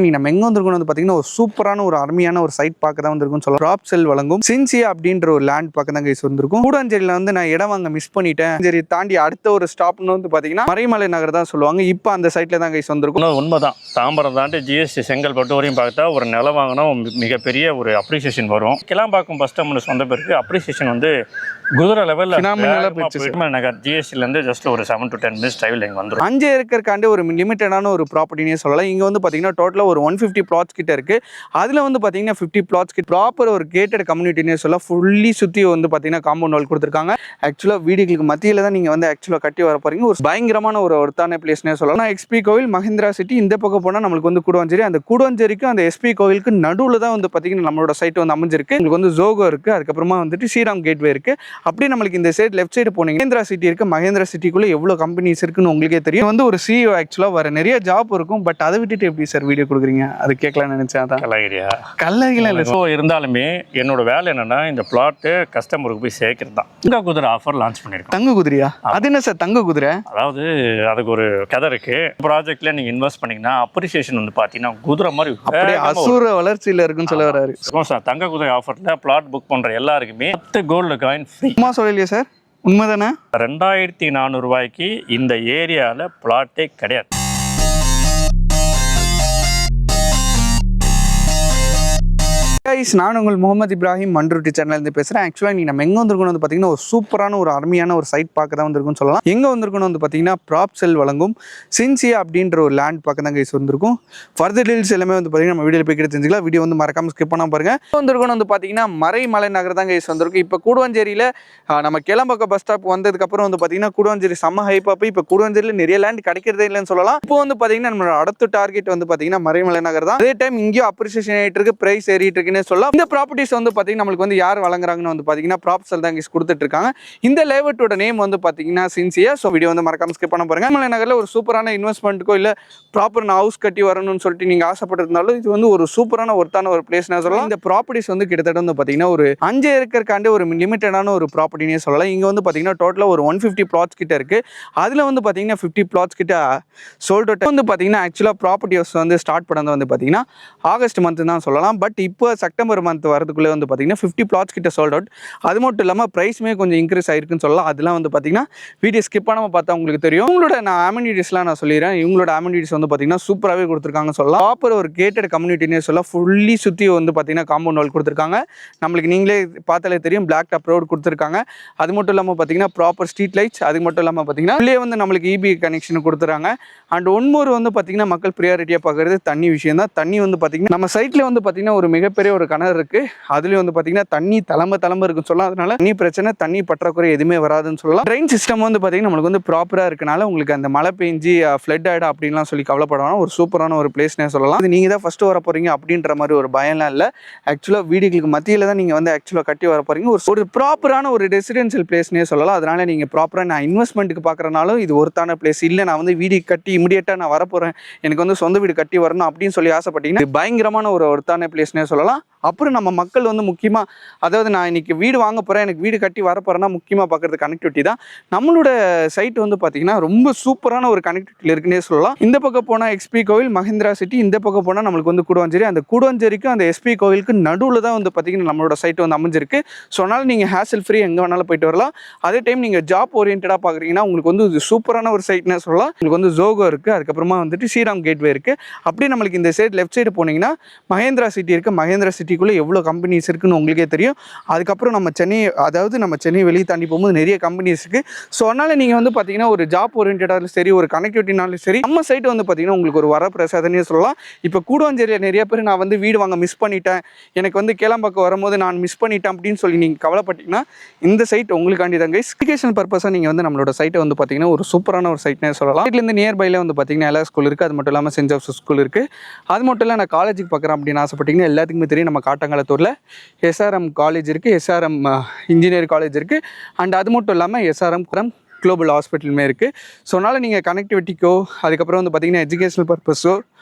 நம்ம எங்க வந்திருக்கோம் வந்து பாத்தீங்கன்னா ஒரு சூப்பரான ஒரு அருமையான ஒரு சைட் பார்க்க தான் வந்திருக்கும்னு சொல்லலாம். ட்ராப் செல் வழங்கும் சின்சியா அப்படின்ற ஒரு லேண்ட் பார்க்க தான் கைஸ் வந்திருக்கும். கூடாஞ்சேரியில வந்து நான் இடம் வாங்க மிஸ் பண்ணிட்டேன். சரி தாண்டி அடுத்த ஒரு ஸ்டாப்னு வந்து பாத்தீங்கன்னா மறைமலை நகர் தான் சொல்லுவாங்க. இப்போ அந்த சைட்ல தான் கைஸ் வந்திருக்கும். உண்மைதான். தாம்பரம் தாண்டி ஜிஎஸ்டி செங்கல்பட்டு வரையும் பார்த்தா ஒரு நிலம் வாங்கினா மிகப்பெரிய ஒரு அப்ரிசியேஷன் வரும். கிளாம்பாக்கம் பஸ் டெர்மினஸ் வந்த பிறகு அப்ரிசியேஷன் வந்து குதிரை லெவலில் நகர் ஜிஎஸ்டிலேருந்து ஜஸ்ட் ஒரு 7 to 10 minutes டிரைவில் இங்கே வந்துடும். 5 ஏக்கருக்காண்டி ஒரு லிமிட்டடான ஒரு ப்ராப்பர்ட்டினே சொல்லலாம். இங்கே வந்து பார்த்தீங்கன்னா டோட்டலாக ஒரு 150 plots கிட்ட இருக்குது. அதில் வந்து பார்த்தீங்கன்னா 50 plots கிட்ட ப்ராப்பர் ஒரு கேட்டட் கம்யூனிட்டினே சொல்ல ஃபுல்லி சுற்றி வந்து பார்த்தீங்கன்னா காம்பவுண்ட் வால் கொடுத்துருக்காங்க. ஆக்சுவலாக வீடுகளுக்கு மத்தியில் தான் நீங்கள் வந்து ஆக்சுவலாக கட்டி வர போகிறீங்க. ஒரு பயங்கரமான ஒரு ஒருத்தான பிளேஸ்னே சொல்லலாம். எஸ்பி கோவில், மஹிந்திரா சிட்டி, இந்த பக்கம் போனால் நம்மளுக்கு வந்து கூடுவாஞ்சேரி. அந்த கூடுவாஞ்சேரிக்கும் அந்த எஸ்பி கோவிலுக்கு நடுவில் தான் வந்து பார்த்தீங்கன்னா நம்மளோட சைட் வந்து அமைஞ்சிருக்கு. உங்களுக்கு வந்து ஜோகோ இருக்குது, அதுக்கப்புறமா வந்துட்டு ஸ்ரீராம் கேட்வே இருக்குது. அப்படியே நம்மளுக்கு இந்த சைடு லெஃப்ட் சைடு போனீங்க மஹிந்திரா சிட்டி இருக்குது. மஹிந்திரா சிட்டிக்குள்ளே எவ்வளோ கம்பெனிஸ் இருக்குன்னு உங்களுக்கே தெரியும். வந்து ஒரு சிஇஓ ஆக்சுவலாக வர நிறைய ஜாப் இருக்கும். பட் அதை விட்டுட்டு எப்படி சார் வீடியோ கொடுக்குறீங்க? அது கேட்கலாம்னு நினைச்சேன். தான் கல்லகிரியா இல்லை. ஸோ இருந்தாலுமே என்னோட வேலை என்னன்னா இந்த பிளாட்டு கஸ்டமருக்கு போய் சேர்க்கிறது தான். தங்க குதிரை ஆஃபர் லான்ச் பண்ணியிருக்கோம். தங்க குதிரையா? அது என்ன சார் தங்க குதிரை? அதாவது அதுக்கு ஒரு கதை இருக்கு. ப்ராஜெக்ட்ல நீங்க இன்வெஸ்ட் பண்ணீங்கன்னா அப்ரிசியேஷன் வந்து பாத்தீங்கன்னா குதிரை மாதிரி அப்படியே அசூர வளர்ச்சியில இருக்குன்னு சொல்ல வராரு சார். தங்க குதிரை ஆஃபர்ல பிளாட் புக் பண்ற எல்லாருக்குமே 10 கோல்டு காயின் ஃப்ரீ. சொல்லலையே சார், உண்மைதானே? 2400 ரூபாய்க்கு இந்த ஏரியாவில் பிளாட்டே கிடையாது. நான் உங்கள் முகமது இப்ராஹிம் மண்ருட்டி சேனல்லேருந்து பேசுகிறேன். ஆக்சுவலாக நீங்கள் நம்ம எங்கே வந்திருக்கணும் வந்து பார்த்தீங்கன்னா ஒரு சூப்பரான ஒரு அருமையான ஒரு சைட் பார்க்க தான் வந்திருக்கும்னு சொல்லலாம். எங்கே வந்திருக்கணும் வந்து பார்த்தீங்கன்னா ப்ராப் செல் வழங்கும் சின்சியா அப்படின்ற ஒரு லேண்ட் பார்க்க தான் கைஸ் வந்திருக்கும். ஃபர்தர் டீல்ஸ் எல்லாமே வந்து பார்த்தீங்கன்னா நம்ம வீடியோவில் போய்கிட்டு தெரிஞ்சுக்கலாம். வீடியோ வந்து மறக்காமல் ஸ்கிப் பண்ணாமல் பாருங்கள். வந்திருக்கணும் வந்து பார்த்தீங்கன்னா மறைமலை நகர் தான் கைஸ் வந்திருக்கும். இப்போ கூடுவாஞ்சேரியில் நம்ம கிளம்பக்க பஸ் ஸ்டாப் வந்ததுக்கப்புறம் வந்து பார்த்தீங்கன்னா கூடுவாஞ்சேரி செம்ம ஹைப்பாக போய் இப்போ கூடுவாஞ்சேரியில் நிறைய லேண்ட் கிடைக்கிறதே இல்லைன்னு சொல்லலாம். இப்போ வந்து பார்த்தீங்கன்னா நம்மளோட அடுத்த டார்கெட் வந்து பார்த்தீங்கன்னா மறைமலை நகர் தான். அதே டைம் இங்கேயும் அப்ரிசியேஷன் ஆகிட்டு இருக்கு, பிரைஸ் ஏறிட்டு இருக்குன்னு சொல்லலாம். இந்த ப்ராப்பர்ட்டிஸ் வந்து பார்த்தீங்கன்னா நம்மளுக்கு வந்து யார் வழங்குறாங்கன்னு வந்து பார்த்தீங்கன்னா ப்ராப் செல் தான் கொடுத்துட்டு இருக்காங்க. இந்த லேஅவுட்டோட நேம் வந்து பார்த்தீங்கன்னா சின்சியா. ஸோ வீடியோ வந்து மறக்காம ஸ்கிப் பண்ண பாருங்க. மலை நகரில் ஒரு சூப்பரான இன்வெஸ்ட்மெண்ட்டுக்கோ இல்லை ப்ராப்பர் ஹவுஸ் கட்டி வரணும்னு சொல்லிட்டு நீங்கள் ஆசைப்பட்டிருந்தாலும் இது வந்து ஒரு சூப்பரான ஒருத்தான ஒரு பிளேஸ்னு சொல்லலாம். இந்த ப்ராப்பர்ட்டிஸ் வந்து கிட்டத்தட்ட வந்து பார்த்தீங்கன்னா ஒரு 5 ஏக்கருக்காண்டி ஒரு லிமிட்டடான ஒரு ப்ராப்பர்ட்டினே சொல்லலாம். இங்கே வந்து பார்த்தீங்கன்னா டோட்டலாக ஒரு 150 plots கிட்ட இருக்குது. அதில் வந்து பார்த்தீங்கன்னா 50 plots கிட்ட சோல்ட் அவுட் வந்து பார்த்தீங்கன்னா ஆக்சுவலாக ப்ராப்பர்ட்டிஸ் வந்து ஸ்டார்ட் பண்ணது வந்து பார்த்தீங்கன்னா ஆகஸ்ட் மந்த் தான் சொல்லலாம். பட் இப்போ செப்டம்பர் மந்த் வரதுக்குள்ளே வந்து பார்த்தீங்கன்னா 50 plots கிட்ட சோல்ட் அவுட். அது மட்டும் இல்லாமல் ப்ரைஸுமே கொஞ்சம் இன்க்ரீஸ் ஆயிருக்குன்னு சொல்லலாம். அதெல்லாம் வந்து பார்த்தீங்கன்னா வீடியோ ஸ்கிப் பண்ணாமல் பார்த்தா உங்களுக்கு தெரியும். உங்களோட நான் அமெனிட்டிஸ்லாம் நான் சொல்லிடுறேன். இவங்களோட அமெனிட்டிஸ் வந்து பார்த்தீங்கன்னா சூப்பராகவே கொடுத்துருக்காங்கன்னு சொல்லலாம். ப்ராப்பர் ஒரு கேட்டட் கம்யூனிட்டினே சொல்லலாம். ஃபுல்லி சுற்றி வந்து பார்த்தீங்கன்னா காம்பவுண்ட் வால் கொடுத்துருக்காங்க. நம்மளுக்கு நீங்களே பார்த்தாலே தெரியும், பிளாக் டாப் ரோடு கொடுத்துருக்காங்க. அது மட்டும் இல்லாமல் பார்த்தீங்கன்னா ப்ராப்பர் ஸ்ட்ரீட் லைட்ஸ், அது மட்டும் இல்லாமல் பார்த்தீங்கன்னா உள்ளே வந்து நம்மளுக்கு இபி கனெக்ஷன் கொடுத்துறாங்க. அண்ட் ஒன்மோர் வந்து பார்த்தீங்கன்னா மக்கள் ப்ரியாரிட்டியாக பார்க்குறது தண்ணி விஷயம் தான். தண்ணி வந்து பார்த்தீங்கன்னா நம்ம சைட்டில் வந்து பார்த்தீங்கன்னா ஒரு மிகப்பெரிய ஒரு கிணறு இருக்குது. அதுலேயும் வந்து பார்த்தீங்கன்னா தண்ணி தளம்ப இருக்குன்னு சொல்லலாம். அதனால தண்ணி பிரச்சனை, தண்ணி பற்றாக்குறை எதுவுமே வராதுன்னு சொல்லலாம். ட்ரெயின் சிஸ்டம் வந்து பார்த்தீங்கன்னா நம்மளுக்கு வந்து ப்ராப்பராக இருக்கனால உங்களுக்கு அந்த மழை பெஞ்சு ஃப்ளட் ஆகிடும் அப்படின்லாம் சொல்லி கவலைப்படணும். ஒரு சூப்பரான ஒரு பிளேஸ்னே சொல்லலாம். அது நீங்கள் தான் ஃபஸ்ட்டு வர போகிறீங்க அப்படின்ற மாதிரி ஒரு பயம்லாம் இல்லை. ஆக்சுவலாக வீடுகளுக்கு மத்தியில் தான் நீங்கள் வந்து ஆக்சுவலாக கட்டி வர போகிறீங்க. ஒரு ப்ராப்பரான ஒரு ரெசிடென்ஷியல் பிளேஸ்னே சொல்லலாம். அதனால நீங்கள் ப்ராப்பராக நான் இன்வெஸ்ட்மெண்ட்டுக்கு பார்க்குறனாலும் இது ஒருத்தான பிளேஸ் இல்லை. நான் வந்து வீடு கட்டி இமிடியேட்டாக நான் வரப்போகிறேன், எனக்கு வந்து சொந்த வீடு கட்டி வரணும் அப்படின்னு சொல்லி ஆசைப்பட்டீங்கன்னா பயங்கரமான ஒரு ஒருத்தான பிளேஸ்னே சொல்லலாம். அப்புறம் நம்ம மக்கள் வந்து முக்கியமாக, அதாவது நான் இன்னைக்கு வீடு வாங்க போகிறேன், எனக்கு வீடு கட்டி வரப்போகிறேன்னா முக்கியமாக பார்க்குறது கனெக்டிவிட்டி தான். நம்மளோட சைட் வந்து பார்த்தீங்கன்னா ரொம்ப சூப்பரான ஒரு கனெக்டிவிட்டியில் இருக்குன்னே சொல்லலாம். இந்த பக்கம் போனால் எஸ்பி கோவில், மஹிந்திரா சிட்டி, இந்த பக்கம் போனால் நம்மளுக்கு வந்து கூடுவாஞ்சேரி. அந்த கூடுவாஞ்சேரிக்கும் அந்த எஸ்பி கோவிலுக்கு நடுவில் தான் வந்து பார்த்தீங்கன்னா நம்மளோட சைட் வந்து அமைஞ்சிருக்கு. ஸோ அதனால் நீங்கள் ஹேசல் ஃப்ரீ எங்கே வேணாலும் போயிட்டு வரலாம். அதே டைம் நீங்கள் ஜாப் ஓரியன்டாக பார்க்குறீங்கன்னா உங்களுக்கு வந்து சூப்பரான ஒரு சைட்னே சொல்லலாம். உங்களுக்கு வந்து ஜோகோ இருக்குது, அதுக்கப்புறமா வந்துட்டு ஸ்ரீராம் கேட்வே இருக்குது. அப்படியே நம்மளுக்கு இந்த சைடு லெஃப்ட் சைடு போனீங்கன்னா மஹிந்திரா சிட்டி இருக்குது. மஹிந்திரா சிட்டிக்குள்ளே எவ்வளோ கம்பெனிஸ் இருக்குன்னு உங்களுக்கே தெரியும். அதுக்கப்புறம் நம்ம சென்னை வெளியே தாண்டி போகும்போது நிறைய கம்பெனிஸ் இருக்குது. ஸோ அதனால் நீங்கள் வந்து பார்த்தீங்கன்னா ஒரு ஜாப் ஓரியன்டாலும் சரி, ஒரு கனெக்டிவிட்டினாலும் சரி, நம்ம சைட்டு வந்து பார்த்தீங்கன்னா உங்களுக்கு ஒரு வரப்பிரசாதனே சொல்லலாம். இப்போ கூடுவாஞ்சேரியில் நிறைய பேர் நான் வந்து வீடு வாங்க மிஸ் பண்ணிட்டேன், எனக்கு வந்து கிளம்பக்கம் வரும்போது நான் மிஸ் பண்ணிட்டேன் அப்படின்னு சொல்லி நீங்கள் கவலைப்பட்டீங்கன்னா இந்த சைட் உங்களுக்காண்டி தாங்க. எஜுகேஷன் பர்பஸாக நீங்கள் வந்து நம்மளோட சைட்டை வந்து பார்த்தீங்கன்னா ஒரு சூப்பரான ஒரு சைட்னே சொல்லலாம். வீட்டிலேருந்து நியர்பையில் வந்து பார்த்தீங்கன்னா எல்லா ஸ்கூல் இருக்குது. அது மட்டும் இல்லாமல் சென்ட் ஜோசப் ஸ்கூல் இருக்குது. அது மட்டும் இல்லை நான் காலேஜுக்கு பார்க்குறேன் அப்படின்னு ஆசைப்பட்டீங்கன்னா எல்லாத்துக்குமே தெரியும், நம்ம காட்டங்காலத்தூரில் எஸ்ஆர்எம் காலேஜ் இருக்குது, எஸ்ஆர்எம் இன்ஜினியரிங் காலேஜ் இருக்குது. அண்ட் அது மட்டும் இல்லாமல் எஸ்ஆர்எம் குளோபல் ஹாஸ்பிட்டலுமே இருக்குது. ஸோ அதனால் நீங்கள் கனெக்டிவிட்டிக்கோ, அதுக்கப்புறம் வந்து பார்த்திங்கன்னா எஜுகேஷனல் பர்பஸோ,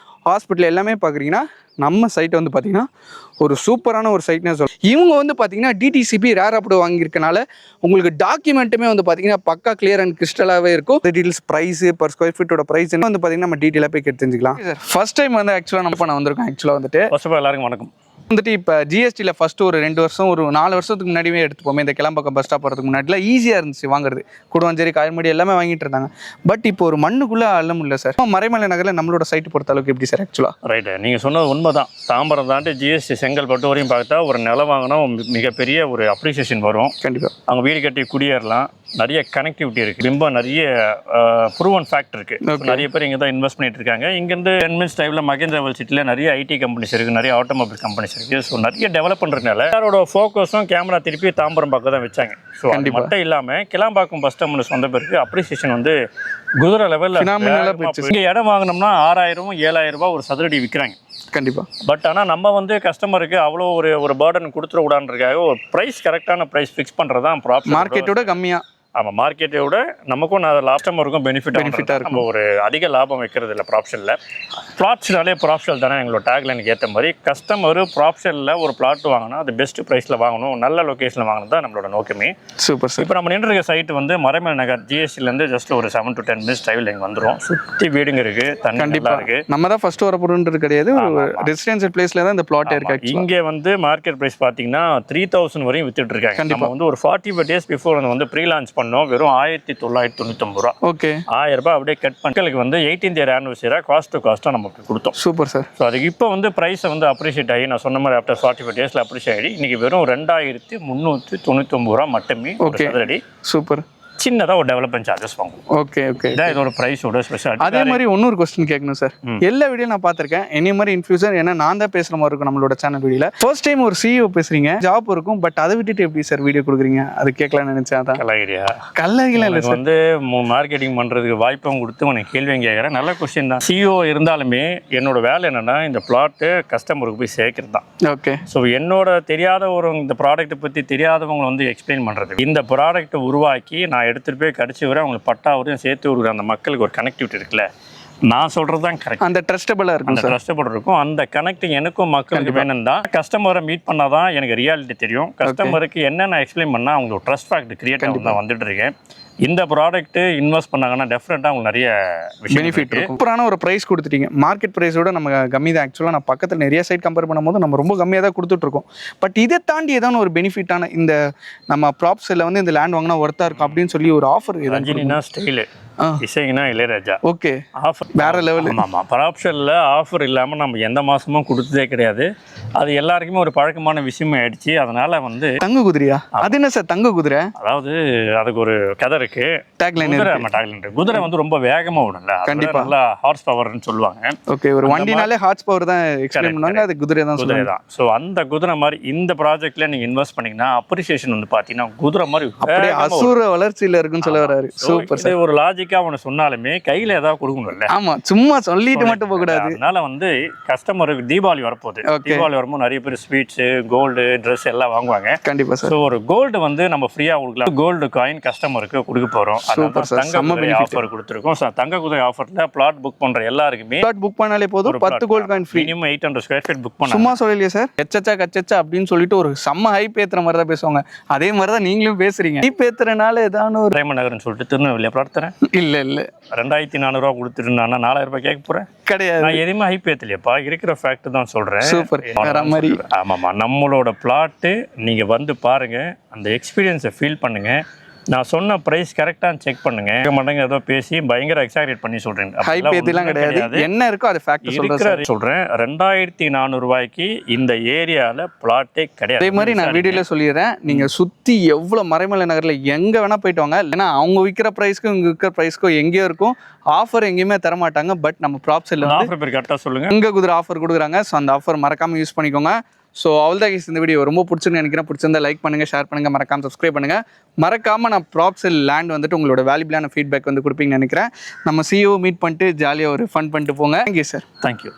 ஹாஸ்பிட்டல் எல்லாமே பார்க்குறீங்கன்னா நம்ம சைட் வந்து பார்த்தீங்கன்னா ஒரு சூப்பரான ஒரு சைட்னே சொல்லுவோம். இவங்க வந்து பார்த்தீங்கன்னா டிடிசிபி ரேர் அப்ரூவ் வாங்கியிருக்கனால உங்களுக்கு டாக்குமெண்ட்டுமே வந்து பார்த்தீங்கன்னா பக்கா கிளியர் அண்ட் கிறிஸ்டலாகவே இருக்கும். டீட்டெயில்ஸ் ப்ரைஸ் பர் ஸ்கொயர் ஃபீட்டோட ப்ரைஸ் வந்து பார்த்தீங்கன்னா நம்ம டீட்டெயிலாக போய் கேட்டு தெரிஞ்சுக்கலாம். சார் ஃபர்ஸ்ட் டைம் வந்து ஆக்சுவலாக நான் வந்திருக்கேன். ஆக்சுவலாக வந்துட்டு ஃபர்ஸ்ட் ஆஃப் ஆல் எல்லாருக்கும் வணக்கம். வந்துட்டு இப்போ ஜிஎஸ்டியில் ஃபஸ்ட்டு ஒரு 2 வருஷம் ஒரு 4 வருஷத்துக்கு முன்னாடியே எடுத்துப்போமே இந்த கிளம்பக்கம் பஸ் ஸ்டாப் போகிறதுக்கு முன்னாடிலாம் ஈஸியாக இருந்துச்சு வாங்குறது. கூடுவாஞ்சேரி காயல்மடி எல்லாமே வாங்கிட்டு இருந்தாங்க. பட் இப்போ ஒரு மண்ணுக்குள்ளே அள்ள முடியல சார். மறைமலை நகரில் நம்மளோட சைட்டு பொறுத்த அளவுக்கு எப்படி சார் ஆக்சுவலாக? ரைட்டு, நீங்கள் சொன்னது உண்மை தான். தாம்பரம் தாண்டி ஜிஎஸ்டி செங்கல்பட்டு வரையும் பார்த்தா ஒரு நிலம் வாங்கினா மிகப்பெரிய ஒரு அப்ரிசியேஷன் வரும். கண்டிப்பாக அவங்க வீடு கட்டி குடியேறலாம். நிறைய கனெக்டிவிட்டி இருக்குது. ரொம்ப நிறைய ப்ரூவன் ஃபேக்ட் இருக்குது. நிறைய பேர் இங்கே தான் இன்வெஸ்ட் பண்ணிட்டு இருக்காங்க. இங்கேருந்து 10 minutes டைமில் மகேந்திரவல் சிட்டியில் நிறைய ஐடி கம்பெனிஸ் இருக்குது, நிறைய ஆட்டோமொபைல் கம்பெனிஸ் இருக்குது. ஸோ நிறைய டெவலப் பண்ணுறதுனால எல்லாரோட ஃபோக்கஸும் கேமரா திருப்பி தாம்பரம் பக்கம் தான் வச்சாங்க. ஸோ அது மட்டும் இல்லாமல் கிளாம்பாக்கம் பஸ் டெர்மினஸ் வந்த பிறகு அப்ரிசியேஷன் வந்து குதிரை லெவலில் இங்கே இடம் வாங்கினோம்னா 6000 7,000 ரூபாய் ஒரு சதுரடி விற்கிறாங்க. கண்டிப்பாக. பட் ஆனால் நம்ம வந்து கஸ்டமருக்கு அவ்வளோ ஒரு பேர்டன் கொடுத்துடக்கூடாதுன்றதுக்காக ஒரு ப்ரைஸ் கரெக்டான ப்ரைஸ் ஃபிக்ஸ் பண்ணுறது தான் ப்ராப்ளம். மார்க்கெட்டோட கம்மியாக. ஆமாம், மார்க்கெட்டை விட நமக்கும் கஸ்டமருக்கும் பெனிஃபிட்டாக இருக்கும். நம்ம ஒரு அதிக லாபம் வைக்கிறது இல்லை ப்ராப்ஷனில். ப்ளாட்ஸ்னாலே ப்ராப்ஷல் தானே எங்களோட டேக்லைனுக்கு ஏற்ற மாதிரி. கஸ்டமர் ப்ராப்ஷனில் ஒரு பிளாட் வாங்கினா அது பெஸ்ட் ப்ரைஸில் வாங்கணும், நல்ல லொக்கேஷனில் வாங்கணும் தான் நம்மளோட நோக்கமே. Super sir. இப்போ நம்ம நின்று இருக்க சைட் வந்து மறைமலை நகர் ஜிஎஸ்டிலேருந்து ஜஸ்ட் ஒரு 7 to 10 minutes டிரைவில் இங்கே வந்துடும். சுற்றி வீடுங்க இருக்குது, தண்ணி கண்டிப்பாக இருக்குது. நம்ம தான் ஃபர்ஸ்ட் வர போகிறது கிடையாது, ஒரு ரெசிடென்ஷியல் பிளேஸில் தான் இந்த பிளாட் இருக்குது. இங்கே வந்து மார்க்கெட் ப்ரைஸ் பார்த்தீங்கன்னா 3000 வரையும் வித்துட்டு இருக்காங்க. நம்ம வந்து ஒரு 45 days பிஃபோர் வந்து ப்ரீ லான்ச் பண்ணோம். வெறும் 1999 ரூபா. ஓகே, 1000 ரூபாய் அப்படியே கட் மக்களுக்கு வந்து 18th year anniversary cost to காஸ்ட்டாக நமக்கு கொடுத்தோம். Super sir. ஸோ அதுக்கு இப்போ வந்து ப்ரைஸை வந்து அப்ரிஷியேட் ஆகி நான் சொன்ன மாதிரி ஆஃப்டர் 45 days அப்ரிஷியேட் ஆகி இன்னைக்கு வெறும் 2399 ரூபா மட்டுமே. Okay, super. சின்னதாக ஒரு டெவலப்மெண்ட் சார்ஜஸ் வாங்குவோம். ஓகே ஓகே, இதான் இதோட ப்ரைஸோட ஸ்பெஷல். அதே மாதிரி இன்னொரு கொஸ்டின் கேட்கணும் சார். எல்லா வீடியோ நான் பார்த்துருக்கேன். என்னை மாதிரி இன்ஃபியூசர் ஏன்னா நான் தான் பேசுகிற மாதிரி இருக்கும் நம்மளோட சேனல் வீடியோவில். ஃபர்ஸ்ட் டைம் ஒரு சிஇஓ பேசுறீங்க, ஜாப் இருக்கும், பட் அதை விட்டுட்டு எப்படி சார் வீடியோ கொடுக்குறீங்க? அது கேட்கலான்னு நினைச்சேன். அதான் கல்லறிலாம் இல்லை சார். வந்து மார்க்கெட்டிங் பண்ணுறதுக்கு வாய்ப்பும் கொடுத்து உனக்கு கேள்வியும் கேட்குறேன். நல்ல கொஸ்டின் தான். சிஇஓ இருந்தாலுமே என்னோட வேலை என்னென்னா இந்த பிளாட்டு கஸ்டமருக்கு போய் சேர்க்கறது தான். ஓகே. ஸோ என்னோட தெரியாத இந்த ப்ராடக்ட்டை பற்றி தெரியாதவங்களை வந்து எக்ஸ்பிளைன் பண்ணுறது. இந்த ப்ராடக்ட்டை உருவாக்கி நான் எடுத்துகிட்டு போய் கடிச்சு வர அவங்களுக்கு பட்டாவரையும் சேர்த்து விடுற அந்த மக்களுக்கு ஒரு கனெக்டிவிட்டி இருக்குல்ல, நான் சொல்றது தான் கரெக்ட். அந்த ட்ரஸ்டபிளா இருக்கும், அந்த ட்ரஸ்டபிள் இருக்கும். அந்த கனெக்டிங் எனக்கும் மக்களுக்கு வேணும் தான். கஸ்டமரை மீட் பண்ணாதான் எனக்கு ரியாலிட்டி தெரியும். கஸ்டமருக்கு என்னென்ன எக்ஸ்பிளைன் பண்ணால் அவங்களுக்கு ட்ரஸ்ட் ஃபேக்ட் கிரியேட் ஆகும் தான் வந்துட்டு இருக்கேன். இந்த ப்ராடக்ட் இன்வெஸ்ட் பண்ணாங்கன்னா டெஃபினட்டாக உங்களுக்கு நிறைய பெனிஃபிட் இருக்கும். சூப்பரான ஒரு ப்ரைஸ் கொடுத்துட்டீங்க. மார்க்கெட் ப்ரைஸோட நம்ம கம்மி தான். ஆக்சுவலாக நான் பக்கத்தில் நிறைய சைட் கம்பேர் பண்ணும்போது நம்ம ரொம்ப கம்மியாக தான் கொடுத்துட்ருக்கோம். பட் இதை தாண்டி ஏதாவது ஒரு பெனிஃபிட்டான இந்த நம்ம ப்ராப்ஸில் வந்து இந்த லேண்ட் வாங்கினா ஒர்த்தாக இருக்கும் அப்படின்னு சொல்லி ஒரு ஆஃபர் ரஜினினா ஸ்டைலு, இசைனா இளையராஜா. ஓகே, ஆஃபர் வேற லெவல். ஆமாம், ப்ராப்ஷனில் ஆஃபர் இல்லாமல் நம்ம எந்த மாதமும் கொடுத்ததே கிடையாது. அது எல்லாருக்குமே ஒரு பழக்கமான விஷயமே ஆயிடுச்சு. அதனால வந்து தங்க குதிரையா? அது என்ன சார் தங்க குதிரை? அதாவது அதுக்கு ஒரு கதை இருக்கு. குதிரை வந்து ரொம்ப வேகமா ஓடும்ல, கண்டிப்பா நல்லா ஹார்ஸ் பவர்னு சொல்லுவாங்க. ஓகே, ஒரு வண்டினாலே ஹார்ஸ் பவர் தான் எக்ஸ்பிளைன் பண்ணுவாங்க. அது குதிரை தான் சொல்லுவாங்க. சோ அந்த குதிரை மாதிரி இந்த ப்ராஜெக்ட்ல நீங்க இன்வெஸ்ட் பண்ணீங்கன்னா அப்ரிசியேஷன் வந்து பாத்தீங்கன்னா குதிரை மாதிரி அப்படியே அசூர வளர்ச்சியில இருக்குன்னு சொல்ல வராரு. Super sir. ஒரு லாஜிக்கா அவனை சொன்னாலுமே கையில ஏதாவது கொடுக்கணும்ல. ஆமா, சும்மா சொல்லிட்டு மட்டும் போக கூடாது. அதனால வந்து கஸ்டமருக்கு தீபாவளி வரப்போகுது. தீபாவளி வரும்போது நிறைய பேர் ஸ்வீட்ஸ், கோல்டு, ட்ரெஸ் எல்லாம் வாங்குவாங்க. கண்டிப்பா சார். ஸோ ஒரு கோல்டு வந்து நம்ம ஃப்ரீயா கொடுக்கலாம். கோல்டு காயின் கஸ்டமருக்கு கொடுக்க போறோம். தங்க குதிரை ஆஃபர் கொடுத்துருக்கோம். தங்க குதிரை ஆஃபர்ல பிளாட் புக் பண்ற எல்லாருக்குமே பிளாட் புக் பண்ணாலே போதும் 10 gold coin free. Minimum 800 square feet book பண்ணலாம். சும்மா சொல்லலையே சார். கச்சச்சா அப்படின்னு சொல்லிட்டு ஒரு செம்ம ஹைப் ஏத்துற மாதிரி தான் பேசுவாங்க. அதே மாதிரி தான் நீங்களும் பேசுறீங்க. ஹைப் ஏத்துறனால ஏதாவது ஒரு மறைமலை நகர்னு சொல்லிட்டு திருநெல்வேலியா பிளாட் தரேன். இல்ல 2400 ரூபா கொடுத்துருந்தா 4000 ரூபாய் கேட்க போறேன் கிடையாது. நான் எதுவுமே ஹைப் ஏத்தலையப்பா, இருக்கிற ஃபேக்ட் தான் சொல்றேன். சூப்பர். மாதிரி ஆமாமா, நம்மளோட பிளாட்டு நீங்க வந்து பாருங்க, அந்த எக்ஸ்பீரியன்ஸை ஃபீல் பண்ணுங்க. நான் சொன்ன பிரைஸ் கரெக்டாக செக் பண்ணுங்க. மடங்கு ஏதோ பேசி பயங்கர எக்ஸாக்ரேட் பண்ணி சொல்றேன். கிடையாது, என்ன இருக்கோ அது ஃபேக்ட் சொல்றேன். 2400 ரூபாய்க்கு இந்த ஏரியால பிளாட்டே கிடையாது. அதே மாதிரி நான் வீடியோல சொல்லிடுறேன், நீங்க சுத்தி எவ்வளவு மறைமலை நகர்ல எங்க வேணா போயிட்டு வாங்க. ஏன்னா அவங்க விற்கிற பிரைஸ்க்கும் இங்க விற்கிற பிரைஸ்க்கும் எங்கேயோ இருக்கும். ஆஃபர் எங்கேயுமே தர மாட்டாங்க. பட் நம்ம ப்ராப்ஸில் ஆஃபர் பேர் கரெக்டாக சொல்லுங்க. இங்கே குதிரை ஆஃபர் கொடுக்குறாங்க. ஸோ அந்த ஆஃபர் மறக்காம யூஸ் பண்ணிக்கோங்க. ஸோ அவ்வளோதான் கைஸ், இந்த வீடியோ ரொம்ப பிடிச்சிருன்னு நினைக்கிறேன். பிடிச்சிருந்தா லைக் பண்ணுங்கள், ஷேர் பண்ணுங்கள், மறக்காமல் சப்ஸ்கிரைப் பண்ணுங்கள். மறக்காமல் நான் ப்ராப்ஸில் லேண்ட் வந்துட்டு உங்களோட வேல்யூபிளான ஃபீட்பேக் வந்து கொடுப்பீங்கன்னு நினைக்கிறேன். நம்ம சிஇஓ மீட் பண்ணிட்டு ஜாலியாக ஒரு ஃபன் பண்ணிட்டு போங்க. Thank you sir. தேங்க்யூ.